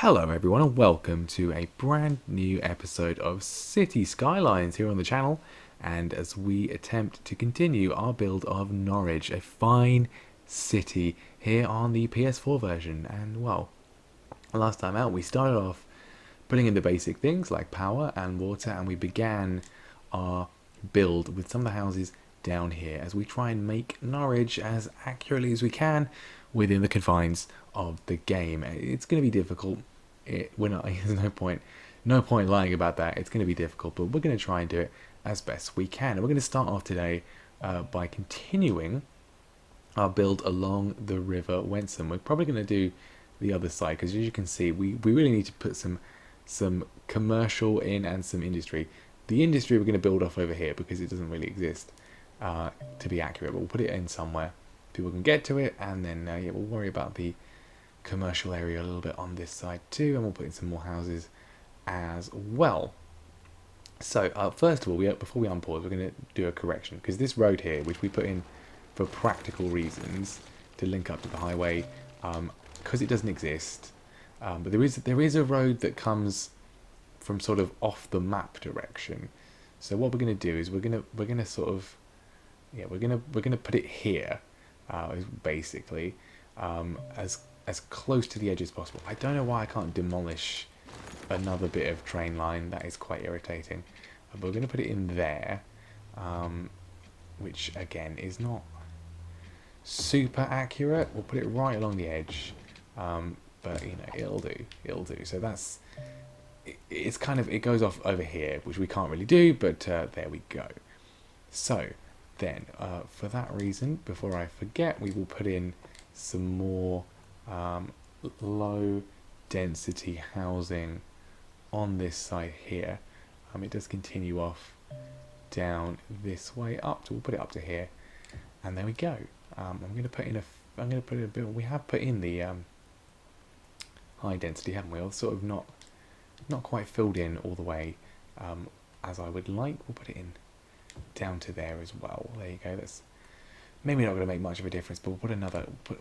Hello everyone and welcome to a brand new episode of Cities Skylines here on the channel, and as we attempt to continue our build of Norwich, a fine city here on the PS4 version. And well, last time out we started off putting in the basic things like power and water, and we began our build with some of the houses down here as we try and make Norwich as accurately as we can within the confines of the game. It's going to be difficult. We're not. There's no point lying about that. It's going to be difficult, but we're going to try and do it as best we can. And we're going to start off today by continuing our build along the River Wensum. We're probably going to do the other side because, as you can see, we really need to put some commercial in and some industry. The industry we're going to build off over here because it doesn't really exist to be accurate, but we'll put it in somewhere people can get to it, and then yeah, we'll worry about the commercial area a little bit on this side too, and we'll put in some more houses as well. So first of all, before we unpause, we're going to do a correction because this road here, which we put in for practical reasons to link up to the highway, because it doesn't exist, but there is a road that comes from sort of off the map direction. So what we're going to do is we're going to sort of, yeah, we're going to put it here, basically, as close to the edge as possible. I don't know why I can't demolish another bit of train line. That is quite irritating. But we're going to put it in there, which again is not super accurate. We'll put it right along the edge, but you know, it'll do. So that's, it's kind of, it goes off over here, which we can't really do, but there we go. So then, for that reason, before I forget, we will put in some more low density housing on this side here. It does continue off down this way up, so we'll put it up to here, and there we go. I'm going to put in a bit. We have put in the high density, haven't we? Or sort of not quite filled in all the way as I would like. We'll put it in down to there as well. There you go. That's maybe not going to make much of a difference, but we'll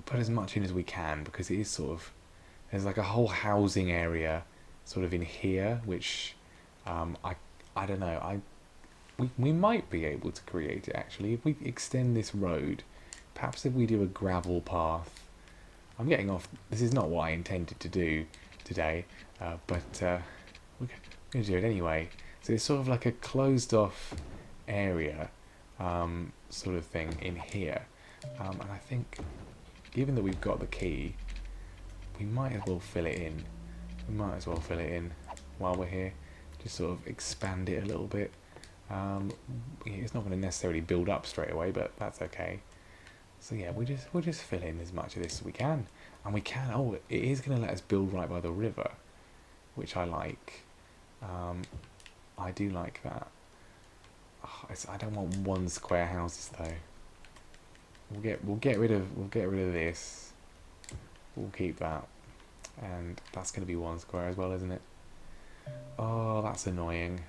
put as much in as we can, because it is sort of, there's like a whole housing area sort of in here, which I don't know. We might be able to create it actually if we extend this road. Perhaps if we do a gravel path. I'm getting off. This is not what I intended to do today, but we're going to do it anyway. So it's sort of like a closed off area sort of thing in here, and I think given that we've got the key, we might as well fill it in. While we're here, just sort of expand it a little bit. It's not going to necessarily build up straight away, but that's okay. So yeah, we'll just fill in as much of this as we can, and we can. Oh, it is going to let us build right by the river, which I like. I do like that. I don't want one square houses though. We'll get rid of this. We'll keep that, and that's going to be one square as well, isn't it? Oh, that's annoying.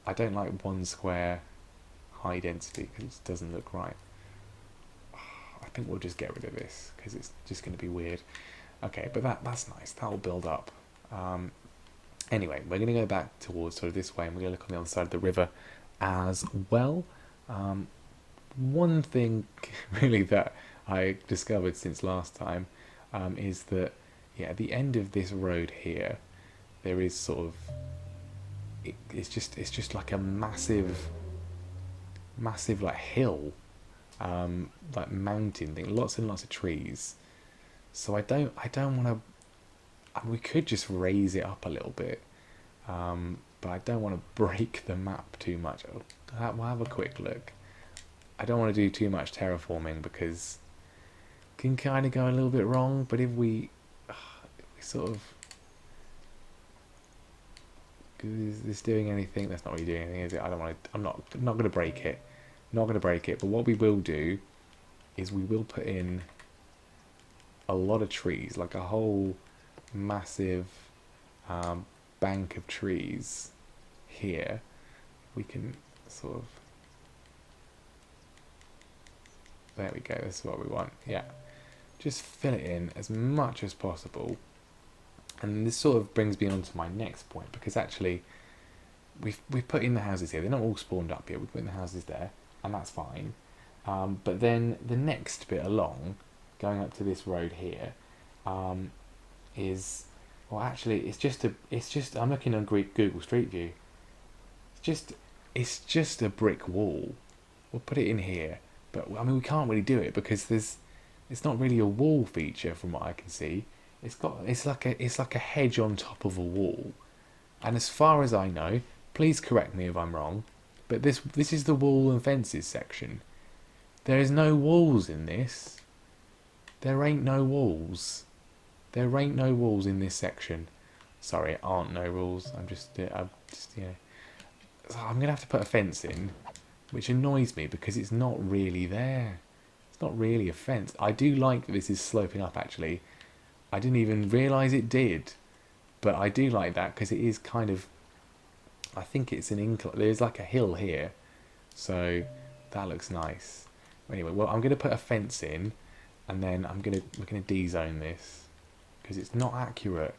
I don't like one square high density because it doesn't look right. I think we'll just get rid of this because it's just going to be weird. Okay, but that's nice. That'll build up. Anyway, we're going to go back towards sort of this way, and we're going to look on the other side of the river as well. One thing really that I discovered since last time is that, yeah, at the end of this road here, there is sort of, it's just like a massive like hill, like mountain thing, lots and lots of trees. So I don't want to. We could just raise it up a little bit, but I don't want to break the map too much. We'll have a quick look. I don't want to do too much terraforming because it can kind of go a little bit wrong. But if we sort of, is this doing anything? That's not really doing anything, is it? I don't want to. I'm not going to break it. Not going to break it. But what we will do is we will put in a lot of trees, like a whole massive bank of trees here. We can sort of, there we go, this is what we want. Yeah, just fill it in as much as possible, And this sort of brings me on to my next point, because actually we've put in the houses here. They're not all spawned up yet. We've put in the houses there, and that's fine. But then the next bit along, going up to this road here, is, well, actually, it's just. I'm looking on Google Street View. It's just a brick wall. We'll put it in here, but I mean we can't really do it because it's not really a wall feature from what I can see. It's like a hedge on top of a wall, and as far as I know, please correct me if I'm wrong, but this is the wall and fences section. There is no walls in this. There ain't no walls. There ain't no walls in this section. Sorry, aren't no rules. I'm just So I'm gonna have to put a fence in, which annoys me because it's not really there. It's not really a fence. I do like that this is sloping up actually. I didn't even realise it did, but I do like that because it is kind of. I think it's an incline. There's like a hill here, so that looks nice. Anyway, well, I'm gonna put a fence in, and then we're gonna D-zone this because it's not accurate.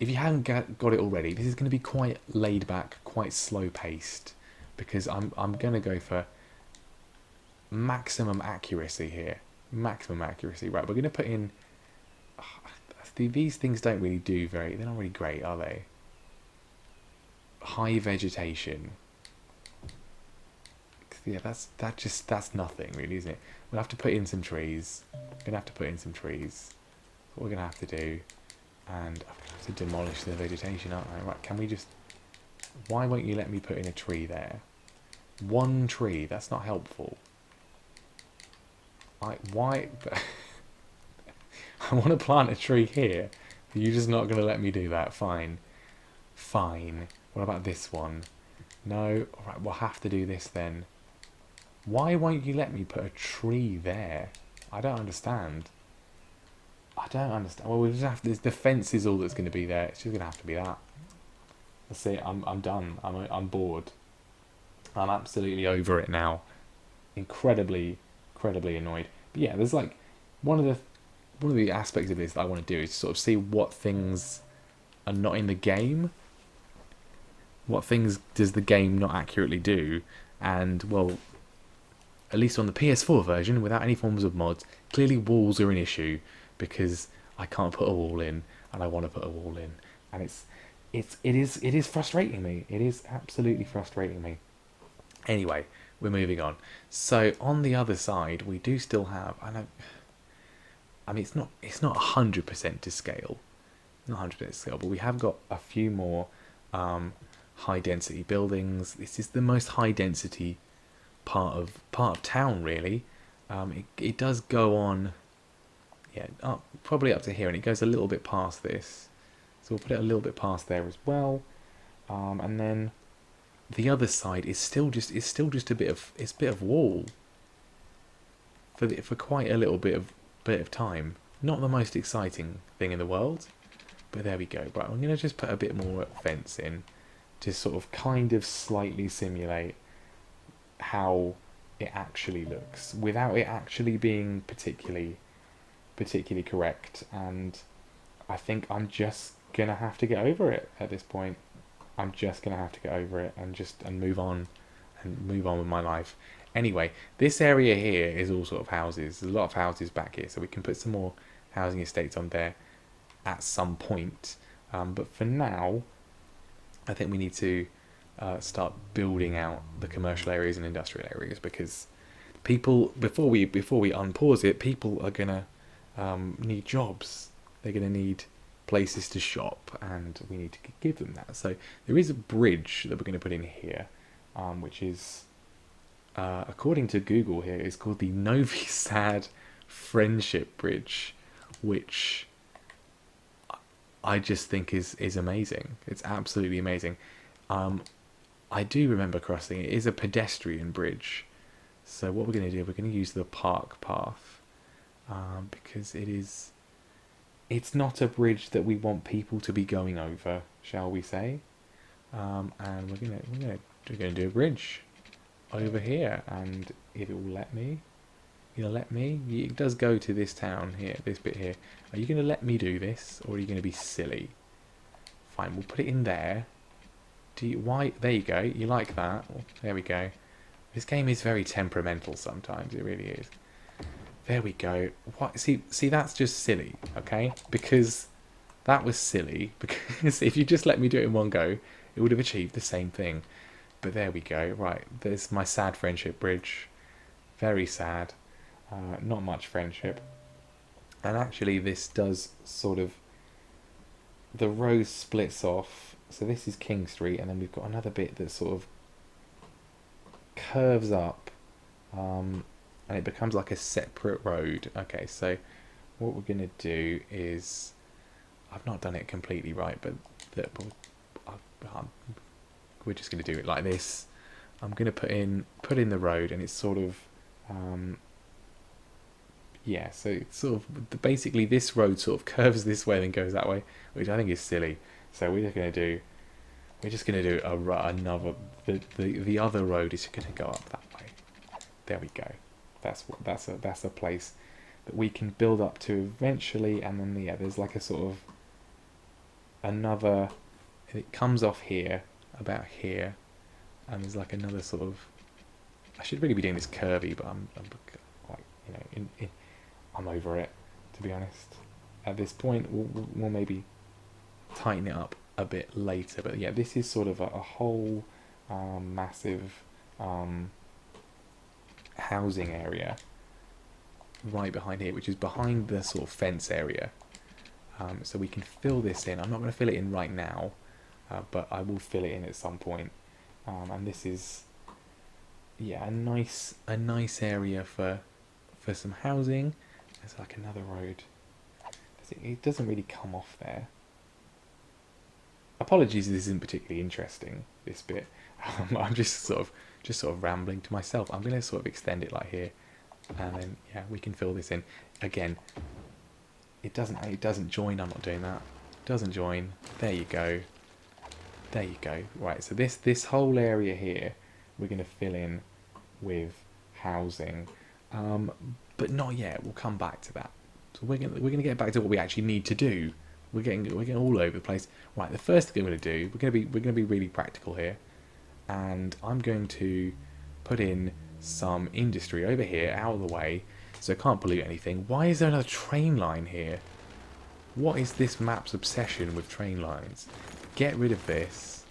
If you haven't got it already, this is going to be quite laid back, quite slow paced, because I'm going to go for maximum accuracy here. Maximum accuracy. Right, we're going to put in. These things don't really do very. They're not really great, are they? High vegetation. Yeah, that's nothing really, isn't it? We'll have to put in some trees. We're gonna have to put in some trees. That's what we're gonna have to do. And I'm going to have to demolish the vegetation, aren't I? Right, can we just... Why won't you let me put in a tree there? One tree, that's not helpful. Why... I want to plant a tree here. You're just not going to let me do that. Fine. Fine. What about this one? No. Alright, we'll have to do this then. Why won't you let me put a tree there? I don't understand. I don't understand. Well, we'll just have to. The fence is all that's going to be there. It's just going to have to be that. That's it. I'm done. I'm bored. I'm absolutely over it now. Incredibly annoyed. But yeah, there's like one of the aspects of this that I want to do is sort of see what things are not in the game. What things does the game not accurately do? And well, at least on the PS4 version, without any forms of mods, clearly walls are an issue. Because I can't put a wall in, and I want to put a wall in, and it is frustrating me. It is absolutely frustrating me. Anyway, we're moving on. So on the other side, we do still have. I mean, it's not 100% to scale, not 100% to scale, but we have got a few more high density buildings. This is the most high density part of town, really. It does go on. Yeah, probably up to here, and it goes a little bit past this. So we'll put it a little bit past there as well. And then the other side is still just a bit of wall for quite a little bit of time. Not the most exciting thing in the world, but there we go. Right, I'm gonna just put a bit more fence in, to sort of kind of slightly simulate how it actually looks without it actually being particularly correct. And I think I'm just gonna have to get over it at this point. I'm just gonna have to get over it and move on with my life. Anyway, this area here is all sort of houses. There's a lot of houses back here, so we can put some more housing estates on there at some point. But for now, I think we need to start building out the commercial areas and industrial areas, because people, before we unpause it, people are gonna need jobs. They're going to need places to shop, and we need to give them that. So there is a bridge that we're going to put in here, which is, according to Google here, is called the Novi Sad Friendship Bridge, which I just think is amazing. It's absolutely amazing. I do remember crossing it. It is a pedestrian bridge. So what we're going to do, we're going to use the park path. Because it's not a bridge that we want people to be going over, shall we say? And we're gonna do a bridge over here, and if it will let me, You gonna let me? It does go to this town here, this bit here. Are you gonna let me do this, or are you gonna be silly? Fine, we'll put it in there. Why? There you go. You like that? There we go. This game is very temperamental sometimes. It really is. There we go. What? See, that's just silly. Okay, because that was silly. Because if you just let me do it in one go, it would have achieved the same thing. But there we go. Right, there's my sad friendship bridge. Very sad. Not much friendship. And actually, this does sort of... The road splits off. So this is King Street, and then we've got another bit that sort of curves up. And it becomes like a separate road. Okay, so what we're going to do is... I've not done it completely right, but we're just going to do it like this. I'm going to put in the road, and it's sort of... yeah, so it's sort of basically this road sort of curves this way and then goes that way, which I think is silly. So we're just going to do another. The other road is going to go up that way. There we go. That's a place that we can build up to eventually, and then yeah, there's like a sort of another. It comes off here, about here, and there's like another sort of. I should really be doing this curvy, but I'm like, you know, I'm over it, to be honest. At this point, we'll maybe tighten it up a bit later. But yeah, this is sort of a whole massive housing area right behind here, which is behind the sort of fence area. So we can fill this in. I'm not going to fill it in right now, but I will fill it in at some point. And this is, yeah, a nice area for some housing. There's like another road. It doesn't really come off there. Apologies, this isn't particularly interesting, this bit. I'm just sort of rambling to myself. I'm going to sort of extend it like here, and then yeah, we can fill this in. Again, it doesn't join. I'm not doing that. It doesn't join. There you go. There you go. Right. So this whole area here, we're going to fill in with housing. But not yet. We'll come back to that. So we're gonna get back to what we actually need to do. We're getting all over the place. Right. The first thing we're gonna do, we're gonna be really practical here, and I'm going to put in some industry over here, out of the way, so it can't pollute anything. Why is there another train line here? What is this map's obsession with train lines? Get rid of this.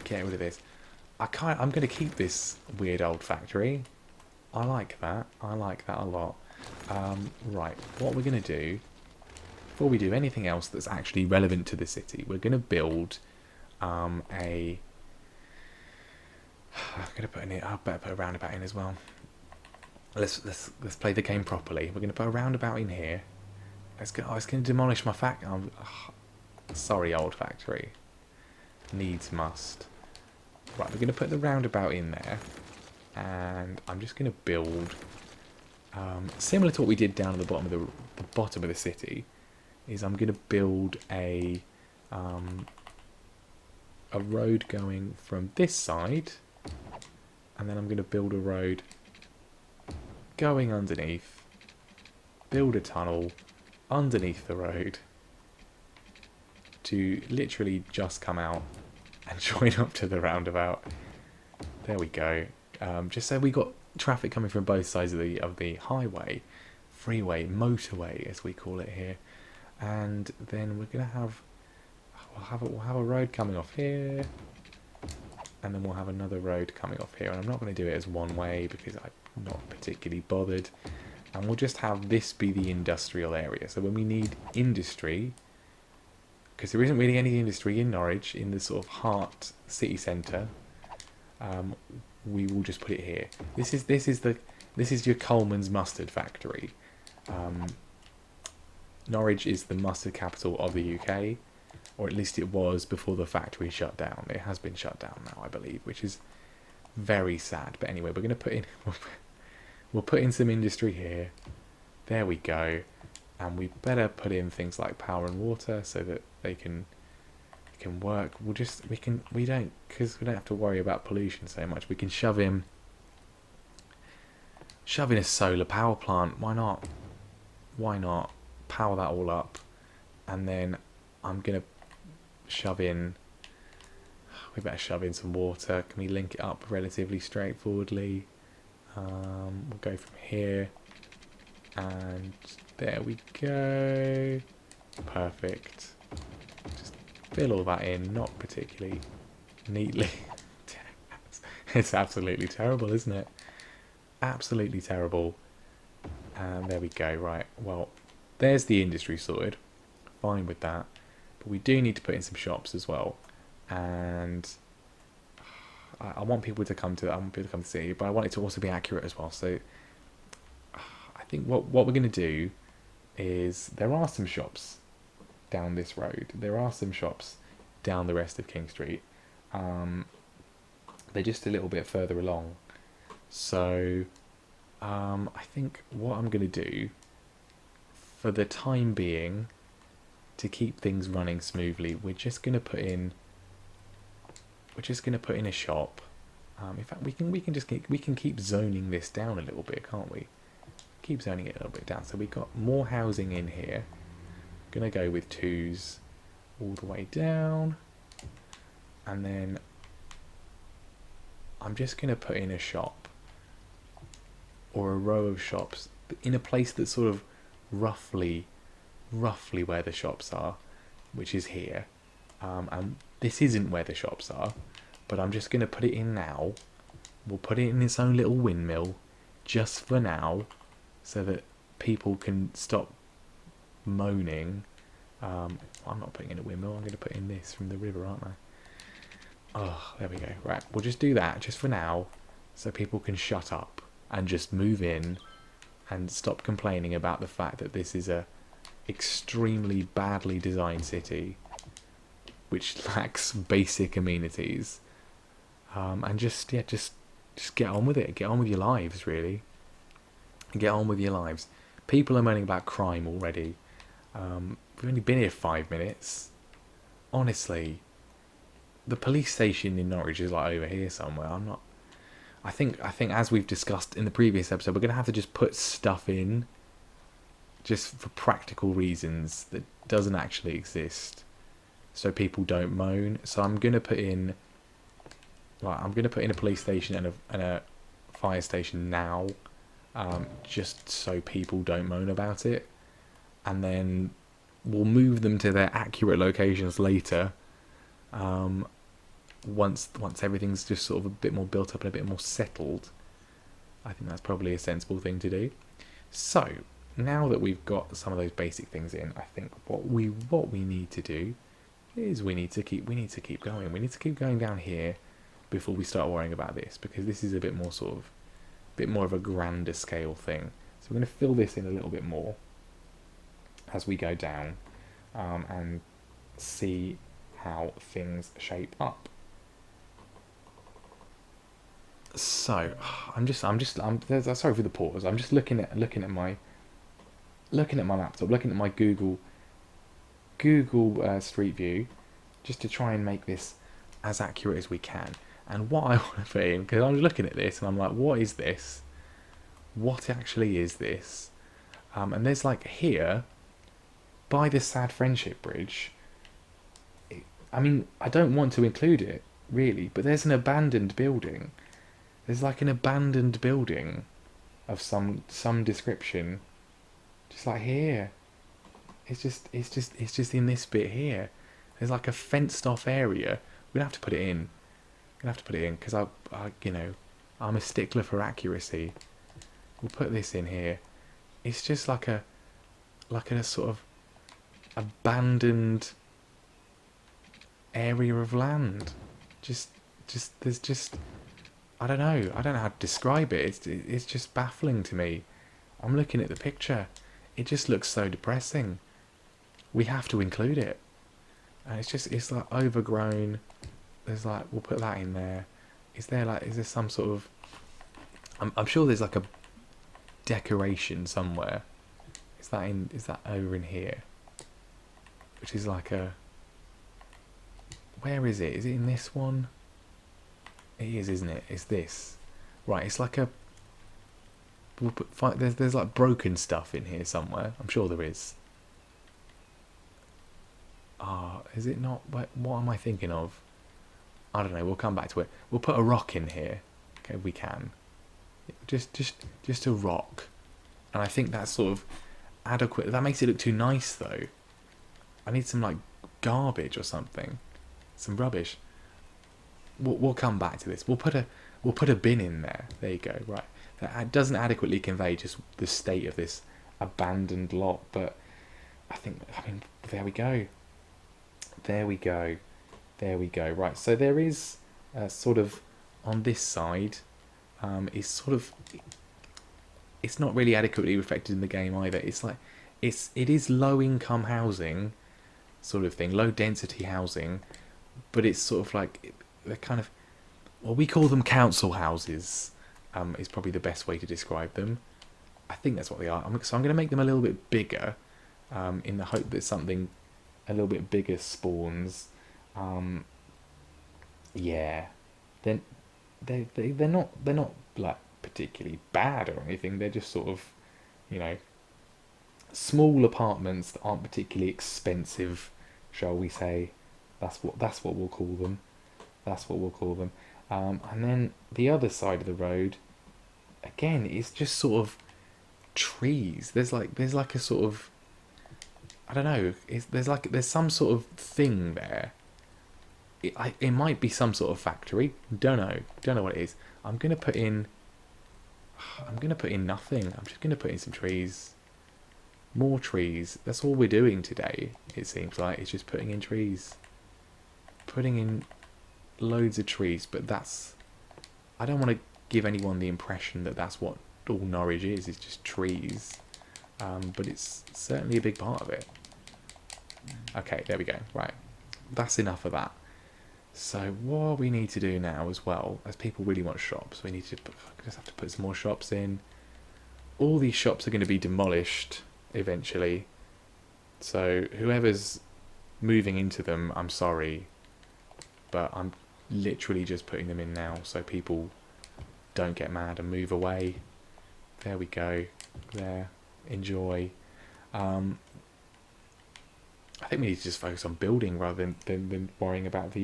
Get rid of this. I'm gonna keep this weird old factory. I like that. I like that a lot. Right, what we're going to do, before we do anything else that's actually relevant to the city, we're going to build I'm going to put in it. I better put a roundabout in as well. Let's play the game properly. We're going to put a roundabout in here. It's going to demolish my sorry, old factory. Needs must. Right, we're going to put the roundabout in there. And I'm just going to build, similar to what we did down at the bottom of the city, is I'm going to build a road going from this side, and then I'm going to build a road going underneath, build a tunnel underneath the road to literally just come out and join up to the roundabout. There we go. Just so we got traffic coming from both sides of the highway, freeway, motorway as we call it here, and then we're gonna have we'll have a road coming off here, and then we'll have another road coming off here. And I'm not going to do it as one way because I'm not particularly bothered. And we'll just have this be the industrial area. So when we need industry, because there isn't really any industry in Norwich, in the sort of heart city centre, we will just put it here. This is your Coleman's mustard factory. Norwich is the mustard capital of the UK, or at least it was before the factory shut down. It has been shut down now, I believe, which is very sad. But anyway, we're going to put in we'll put in some industry here. There we go. And we better put in things like power and water so that they can work. Because we don't have to worry about pollution so much. We can shove Shove in a solar power plant. Why not? Why not? Power that all up. And then I'm going to shove in... We better shove in some water. Can we link it up relatively straightforwardly? We'll go from here. And there we go. Perfect. Just fill all that in. Not particularly neatly. It's absolutely terrible, isn't it? Absolutely terrible. And there we go. Right. Well, there's the industry sorted. Fine with that. But we do need to put in some shops as well. And I want people to come to I want people to come to the city, but I want it to also be accurate as well. So I think what we're going to do is there are some shops down this road. There are some shops down the rest of King Street. They're just a little bit further along. So I think what I'm going to do for the time being, to keep things running smoothly, we're just going to put in a shop. In fact, we can keep zoning this down a little bit, can't we? Keep zoning it a little bit down. So we've got more housing in here. Gonna go with 2s all the way down, and then I'm just gonna put in a shop or a row of shops in a place that's sort of roughly where the shops are, which is here. And this isn't where the shops are, but I'm just gonna put it in now. We'll put it in its own little windmill just for now, so that people can stop moaning. I'm not putting in a windmill, I'm going to put in this from the river, aren't I? Oh, there we go. Right, we'll just do that just for now, so people can shut up and just move in and stop complaining about the fact that this is a extremely badly designed city which lacks basic amenities. And just get on with it. Get on with your lives, really. Get on with your lives. People are moaning about crime already. We've only been here 5 minutes. Honestly, the police station in Norwich is like over here somewhere. I think as we've discussed in the previous episode, we're going to have to just put stuff in just for practical reasons that doesn't actually exist, so people don't moan. So I'm going to put in a police station and a fire station now, just so people don't moan about it, and then we'll move them to their accurate locations later, once everything's just sort of a bit more built up and a bit more settled. I think that's probably a sensible thing to do. So now that we've got some of those basic things in, I think what we need to do is we need to keep going. We need to keep going down here before we start worrying about this, because this is a bit more of a grander scale thing. So we're going to fill this in a little bit more as we go down, and see how things shape up. So I'm sorry for the pause. I'm just looking at my laptop, looking at my Google Street View, just to try and make this as accurate as we can. And what I want to put in, because I'm looking at this and I'm like, what is this? What actually is this? And there's like here, by the Sad Friendship Bridge, I mean, I don't want to include it, really, but there's an abandoned building. There's like an abandoned building of some description, just like here. It's just in this bit here. There's like a fenced off area. We're gonna have to put it in. Because I'm a stickler for accuracy. We'll put this in here. It's just like a sort of abandoned area of land. I don't know how to describe it. It's just baffling to me. I'm looking at the picture. It just looks so depressing. We have to include it. And it's like overgrown. There's like, we'll put that in there. Is there some sort of, I'm sure there's like a decoration somewhere. Is that over in here? Which is like a, where is it? Is it in this one? It is, isn't it? It's this. Right, it's like a we'll put there's like broken stuff in here somewhere. I'm sure there is. Ah, is it not? What am I thinking of? I don't know. We'll come back to it. We'll put a rock in here. Okay, we can. Just a rock, and I think that's sort of adequate. That makes it look too nice though. I need some like garbage or something, some rubbish. We'll come back to this. We'll put a bin in there. There you go. Right, that doesn't adequately convey just the state of this abandoned lot, but I mean, there we go. There we go. There we go. Right, so there is sort of on this side is sort of, it's not really adequately reflected in the game either. It's like it is low income housing sort of thing, low density housing, but it's sort of like they're kind of, well, we call them council houses. Is probably the best way to describe them. I think that's what they are. So I'm going to make them a little bit bigger, in the hope that something a little bit bigger spawns. Yeah, then they're not like particularly bad or anything. They're just sort of, you know, small apartments that aren't particularly expensive, shall we say? That's what we'll call them. That's what we'll call them. And then the other side of the road, again, is just sort of trees. There's like a sort of, I don't know. There's some sort of thing there. It might be some sort of factory. Don't know what it is. I'm gonna put in nothing. I'm just gonna put in some trees. More trees. That's all we're doing today. It seems like it's just putting in trees. Putting in loads of trees, but I don't want to give anyone the impression that that's what all Norwich is. It's just trees. But it's certainly a big part of it. Okay, there we go. Right, that's enough of that. So what we need to do now as well, as people really want shops, we need to just have to put some more shops in. All these shops are going to be demolished eventually. So whoever's moving into them, I'm sorry, but I'm literally just putting them in now so people don't get mad and move away. There we go. There. Enjoy. I think we need to just focus on building rather than worrying about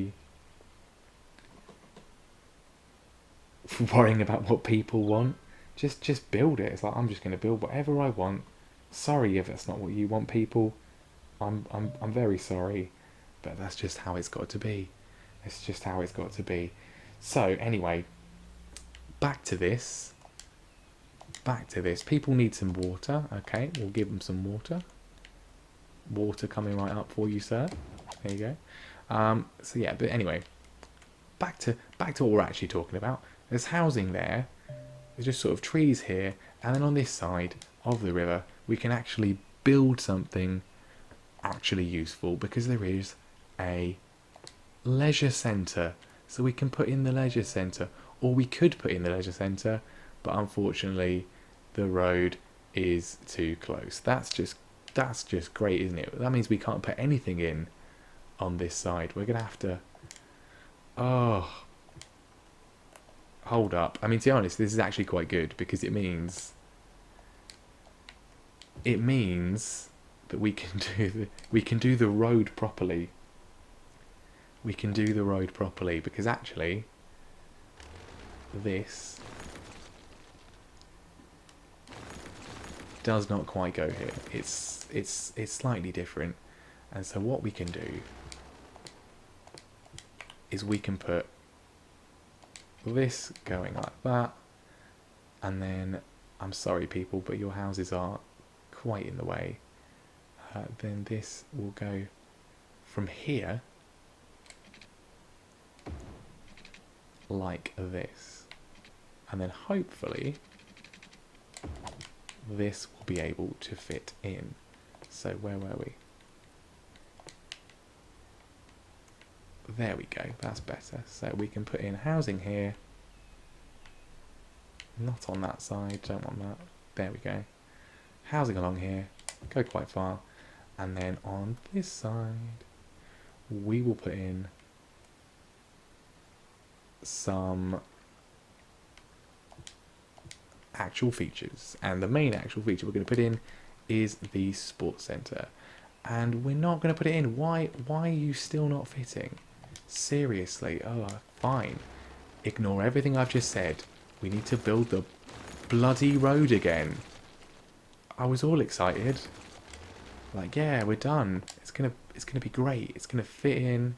worrying about what people want. Just build it. It's like, I'm just going to build whatever I want. Sorry if that's not what you want, people. I'm very sorry, but that's just how it's got to be. It's just how it's got to be. So anyway, back to this. People need some water. Okay, we'll give them some water. Water coming right up for you, sir. There you go. So yeah, but anyway, back to what we're actually talking about. There's housing there. There's just sort of trees here, and then on this side of the river, we can actually build something actually useful because there is a leisure centre. So we can put in the leisure centre, or we could put in the leisure centre, but unfortunately, the road is too close. That's just great, isn't it? That means we can't put anything in on this side. We're gonna have to. Oh, hold up. I mean, to be honest, this is actually quite good because it means that we can do the road properly. We can do the road properly because actually this does not quite go here. It's slightly different, and so what we can do is we can put this going like that, and then, I'm sorry people, but your houses are quite in the way. Then this will go from here like this, and then hopefully this will be able to fit in. So where were we? There we go, that's better. So we can put in housing here, not on that side, don't want that. There we go. Housing along here, go quite far, and then on this side we will put in some actual features. And the main actual feature we're going to put in is the sports centre. And we're not going to put it in. Why are you still not fitting? Seriously. Oh, fine. Ignore everything I've just said. We need to build the bloody road again. I was all excited. Like, yeah, we're done. It's gonna be great. It's gonna fit in.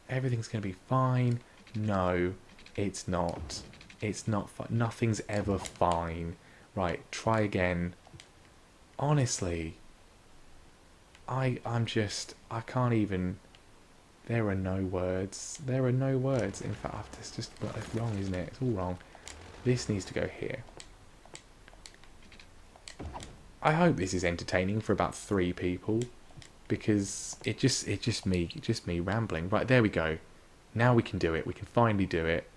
Everything's gonna be fine. No, it's not. It's not. Nothing's ever fine. Right, try again. Honestly, I can't even. There are no words. There are no words. In fact, it's just it's wrong, isn't it? It's all wrong. This needs to go here. I hope this is entertaining for about 3 people, because it's just me rambling. Right, there we go. Now we can do it. We can finally do it.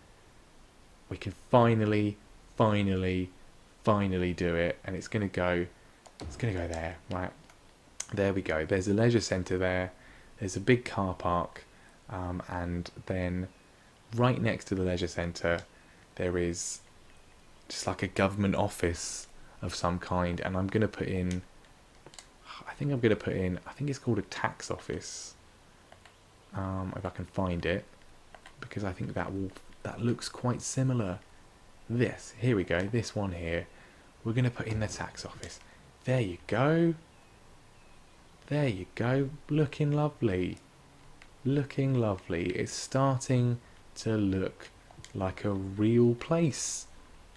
We can finally do it, and it's gonna go there. Right, there we go. There's a leisure centre there. There's a big car park, and then right next to the leisure centre there is just like a government office of some kind, and I'm gonna put in. I think it's called a tax office. If I can find it, because I think that looks quite similar. Here we go. This one here. We're gonna put in the tax office. There you go. There you go. Looking lovely. Looking lovely. It's starting to look like a real place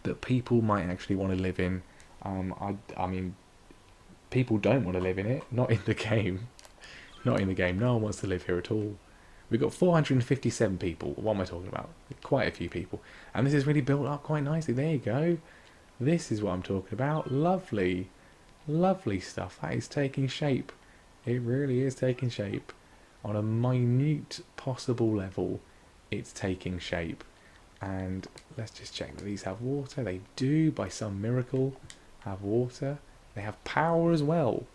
that people might actually want to live in. I mean, people don't want to live in it. Not in the game. Not in the game. No one wants to live here at all. We've got 457 people. What am I talking about? Quite a few people. And this is really built up quite nicely. There you go. This is what I'm talking about. Lovely. Lovely stuff. That is taking shape. It really is taking shape. On a minute possible level, it's taking shape. And let's just check that these have water. They do, by some miracle, have water. They have power as well.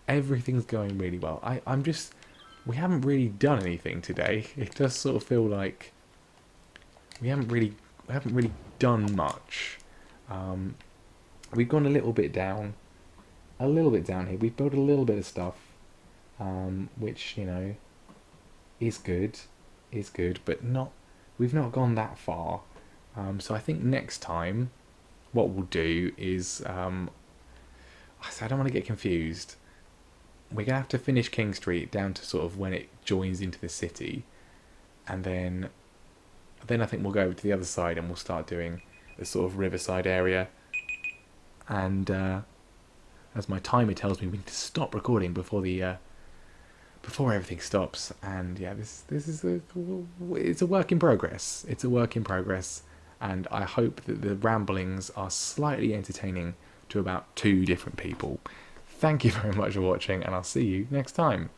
Everything's going really well. We haven't really done anything today. It does sort of feel like we haven't really done much. We've gone a little bit down here. We've built a little bit of stuff, which, you know, is good, but we've not gone that far. So I think next time what we'll do is, I don't want to get confused. We're going to have to finish King Street down to sort of when it joins into the city, and then I think we'll go over to the other side and we'll start doing the sort of riverside area. And as my timer tells me, we need to stop recording before everything stops. And yeah, this is it's a work in progress. It's a work in progress, and I hope that the ramblings are slightly entertaining to about 2 different people. Thank you very much for watching, and I'll see you next time.